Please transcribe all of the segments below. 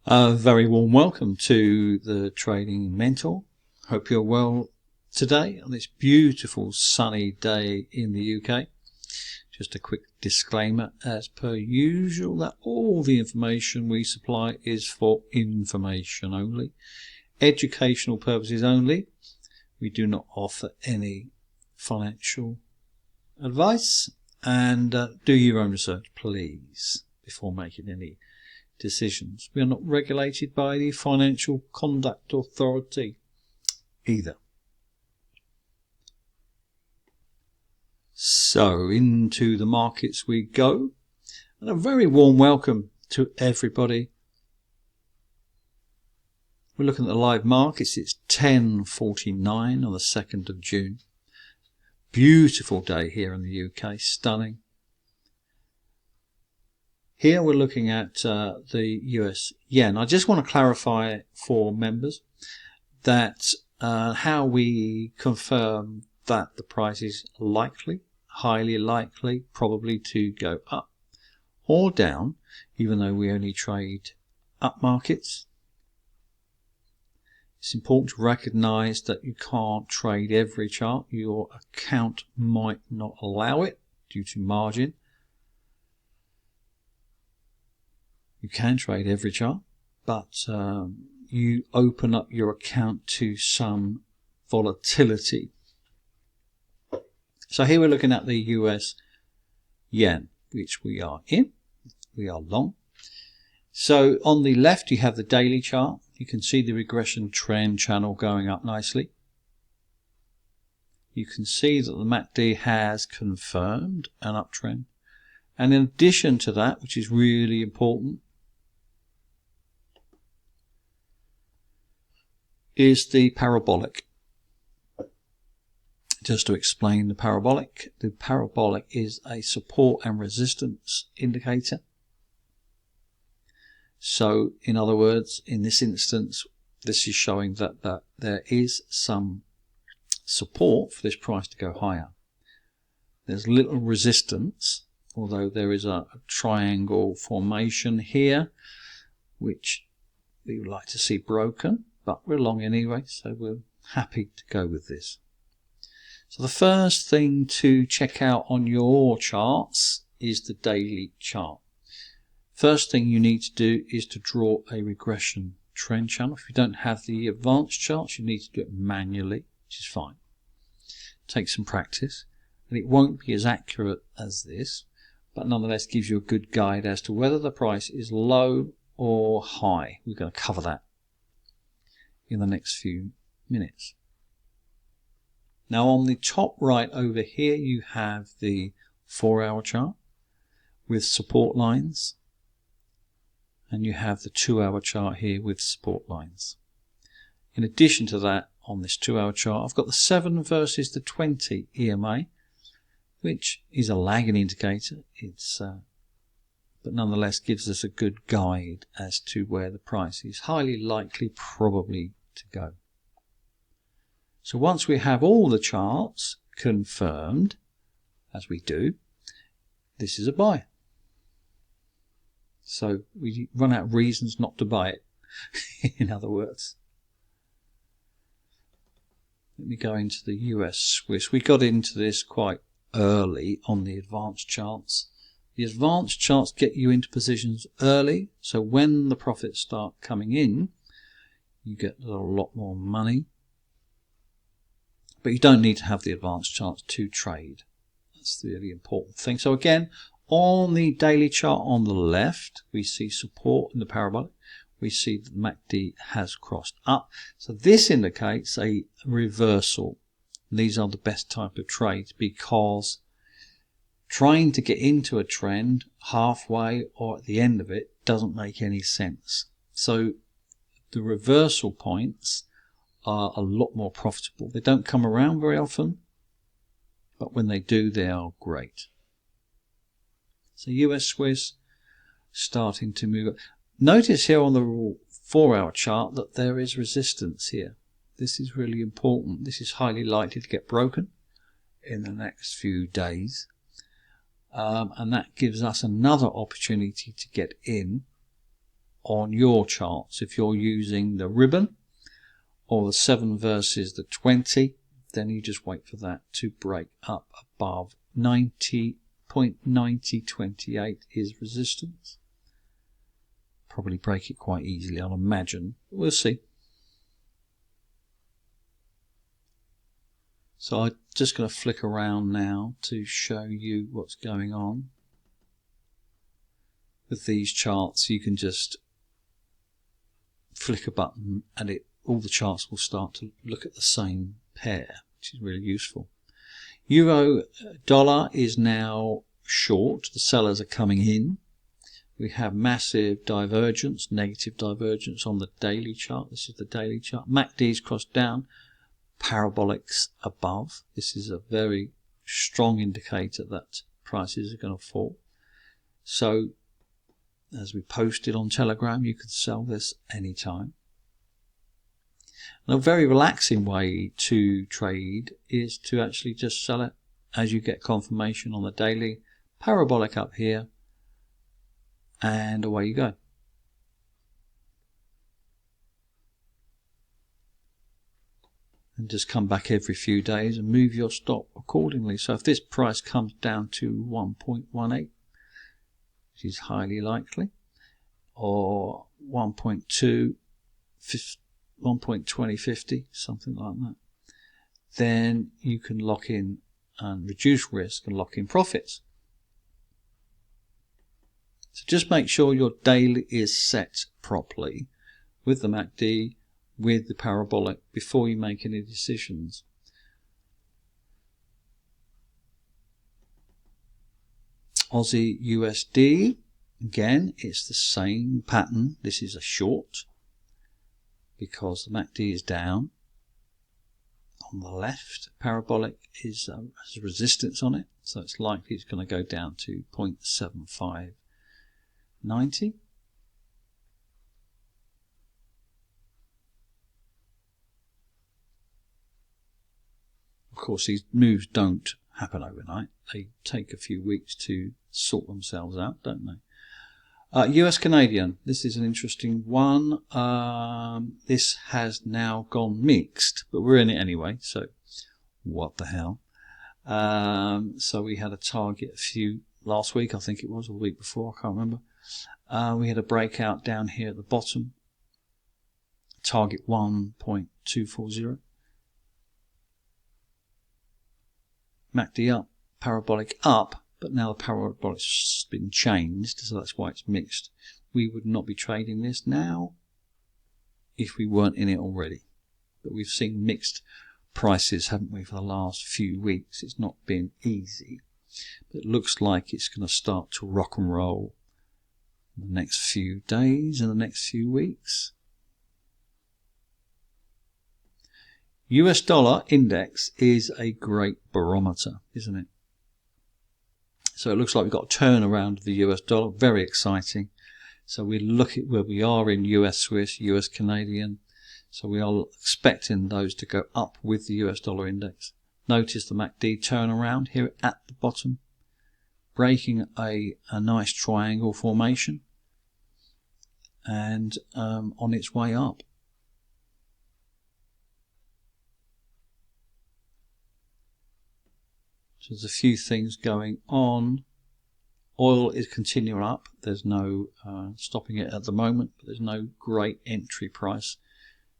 A very warm welcome to the Trading Mentor. Hope you're well today on this beautiful sunny day in the UK. Just a quick disclaimer, as per usual, that all the information we supply is for information only, educational purposes only. We do not offer any financial advice, and do your own research, please, before making any decisions. We are not regulated by the Financial Conduct Authority either. So into the markets we go, and a very warm welcome to everybody. We're looking at the live markets. It's 10:49 on the 2nd of June. Beautiful day here in the UK, stunning. Here we're looking at the US yen. I just want to clarify for members that how we confirm that the price is likely, highly likely, probably to go up or down, even though we only trade up markets. It's important to recognize that you can't trade every chart. Your account might not allow it due to margin. You can trade every chart, but you open up your account to some volatility. So here we're looking at the US yen, which we are in. We are long. So on the left you have the daily chart. You can see the regression trend channel going up nicely. You can see that the MACD has confirmed an uptrend. And in addition to that, which is really important, is the parabolic. Just to explain the parabolic is a support and resistance indicator. So in other words, in this instance, this is showing that there is some support for this price to go higher. There's little resistance, although there is a triangle formation here, which we would like to see broken. But we're long anyway, so we're happy to go with this. So the first thing to check out on your charts is the daily chart. First thing you need to do is to draw a regression trend channel. If you don't have the advanced charts, you need to do it manually, which is fine. Take some practice, and it won't be as accurate as this, but nonetheless gives you a good guide as to whether the price is low or high. We're going to cover that in the next few minutes. Now on the top right over here you have the 4-hour chart with support lines, and you have the 2-hour chart here with support lines. In addition to that, on this 2-hour chart I've got the 7 versus the 20 EMA, which is a lagging indicator. It's but nonetheless gives us a good guide as to where the price is highly likely probably to go. So once we have all the charts confirmed, as we do, this is a buy. So we run out of reasons not to buy it, in other words. Let me go into the US Swiss. We got into this quite early on the advanced charts. The advanced charts get you into positions early, so when the profits start coming in, you get a lot more money. But you don't need to have the advanced charts to trade. That's the really important thing. So again, on the daily chart on the left, we see support in the parabolic. We see that the MACD has crossed up. So this indicates a reversal. These are the best type of trades because trying to get into a trend halfway or at the end of it doesn't make any sense. So the reversal points are a lot more profitable. They don't come around very often, but when they do, they are great. So US Swiss starting to move up. Notice here on the 4-hour chart that there is resistance here. This is really important. This is highly likely to get broken in the next few days. And that gives us another opportunity to get in on your charts. If you're using the ribbon or the 7 versus the 20, then you just wait for that to break up above 90.9028 is resistance. Probably break it quite easily, I'll imagine. We'll see. So I'm just going to flick around now to show you what's going on. With these charts, you can just flick a button and all the charts will start to look at the same pair, which is really useful. Euro dollar is now short. The sellers are coming in. We have massive divergence, negative divergence on the daily chart. This is the daily chart. MACD's crossed down. Parabolics above. This is a very strong indicator that prices are going to fall. So, as we posted on Telegram, you can sell this anytime. And a very relaxing way to trade is to actually just sell it as you get confirmation on the daily. Parabolic up here, and away you go. And just come back every few days and move your stop accordingly. So if this price comes down to 1.18, which is highly likely, or 1.2, 1.2050, something like that, then you can lock in and reduce risk and lock in profits. So just make sure your daily is set properly with the MACD, with the parabolic, before you make any decisions. Aussie USD, again, it's the same pattern. This is a short because the MACD is down. On the left, parabolic has resistance on it, so it's likely it's going to go down to 0.7590. Of course, these moves don't happen overnight. They take a few weeks to sort themselves out, don't they? US Canadian. This is an interesting one. This has now gone mixed, but we're in it anyway, so what the hell. So we had a target last week, I think it was, or the week before, I can't remember. We had a breakout down here at the bottom. Target 1.240. MACD up, parabolic up, but now the parabolic's been changed, so that's why it's mixed. We would not be trading this now if we weren't in it already. But we've seen mixed prices, haven't we, for the last few weeks. It's not been easy, but it looks like it's going to start to rock and roll in the next few days and the next few weeks. US dollar index is a great barometer, isn't it? So it looks like we've got a turnaround of the US dollar, very exciting. So we look at where we are in US Swiss, US Canadian. So we are expecting those to go up with the US dollar index. Notice the MACD turnaround here at the bottom, breaking a nice triangle formation and on its way up. So there's a few things going on. Oil is continuing up. There's no stopping it at the moment, but there's no great entry price.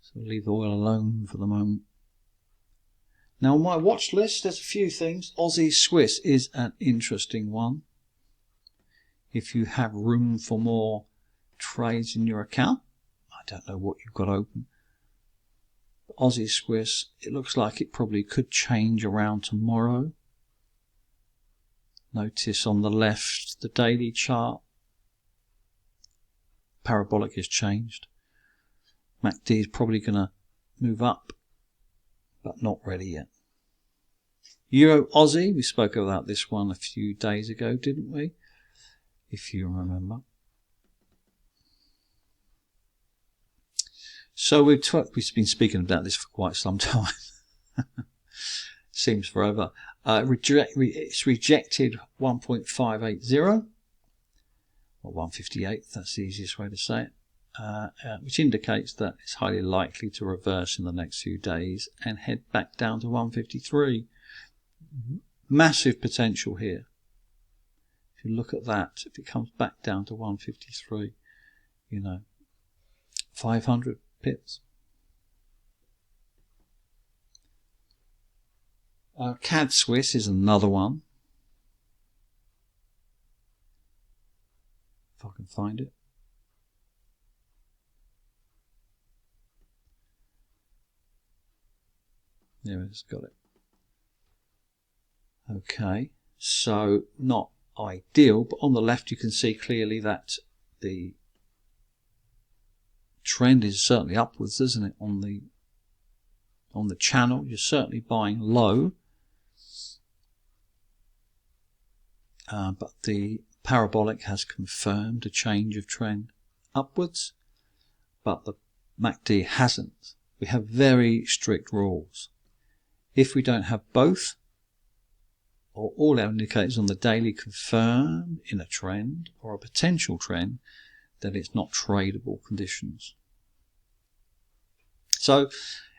So we'll leave the oil alone for the moment. Now on my watch list, there's a few things. Aussie Swiss is an interesting one. If you have room for more trades in your account, I don't know what you've got open. Aussie Swiss, it looks like it probably could change around tomorrow. Notice on the left, the daily chart, parabolic has changed. MACD is probably going to move up, but not ready yet. Euro Aussie, we spoke about this one a few days ago, didn't we? If you remember. So we've been speaking about this for quite some time. Seems forever. It's rejected 1.580 or 158. That's the easiest way to say it. which indicates that it's highly likely to reverse in the next few days and head back down to 153. Massive potential here. If you look at that, if it comes back down to 153, 500 pips. CAD Swiss is another one. If I can find it. There it is, got it. Okay, so not ideal, but on the left you can see clearly that the trend is certainly upwards, isn't it? On the channel, you're certainly buying low, but the parabolic has confirmed a change of trend upwards, but the MACD hasn't. We have very strict rules. If we don't have both, or all our indicators on the daily confirm in a trend or a potential trend, then it's not tradable conditions. So,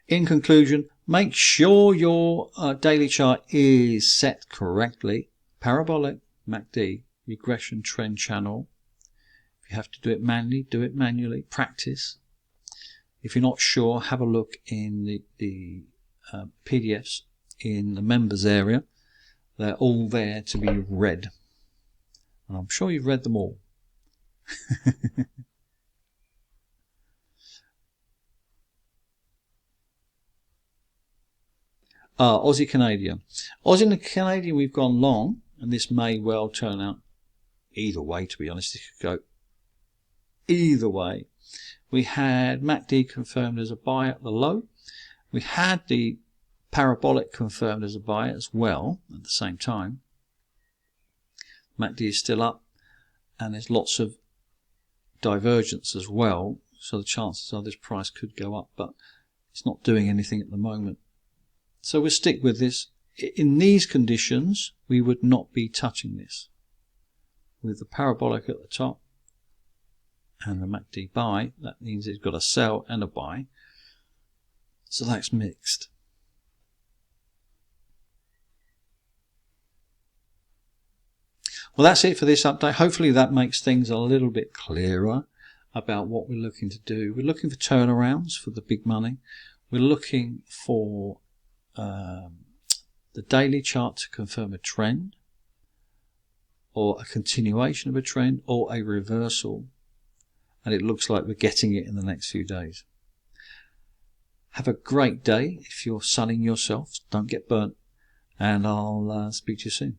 in conclusion, make sure your daily chart is set correctly. Parabolic, MACD, regression trend channel. If you have to do it manually, do it manually. Practice. If you're not sure, have a look in the PDFs in the members area. They're all there to be read. And I'm sure you've read them all. Aussie Canadian. Aussie and Canadian, we've gone long, and this may well turn out either way, to be honest. It could go either way. We had MACD confirmed as a buy at the low. We had the parabolic confirmed as a buy as well at the same time. MACD is still up, and there's lots of divergence as well, so the chances are this price could go up, but it's not doing anything at the moment. So we'll stick with this. In these conditions, we would not be touching this. With the parabolic at the top and the MACD buy, that means it's got a sell and a buy. So that's mixed. Well, that's it for this update. Hopefully that makes things a little bit clearer about what we're looking to do. We're looking for turnarounds for the big money. We're looking for the daily chart to confirm a trend or a continuation of a trend or a reversal, and it looks like we're getting it in the next few days. Have a great day. If you're sunning yourself, don't get burnt, and I'll speak to you soon.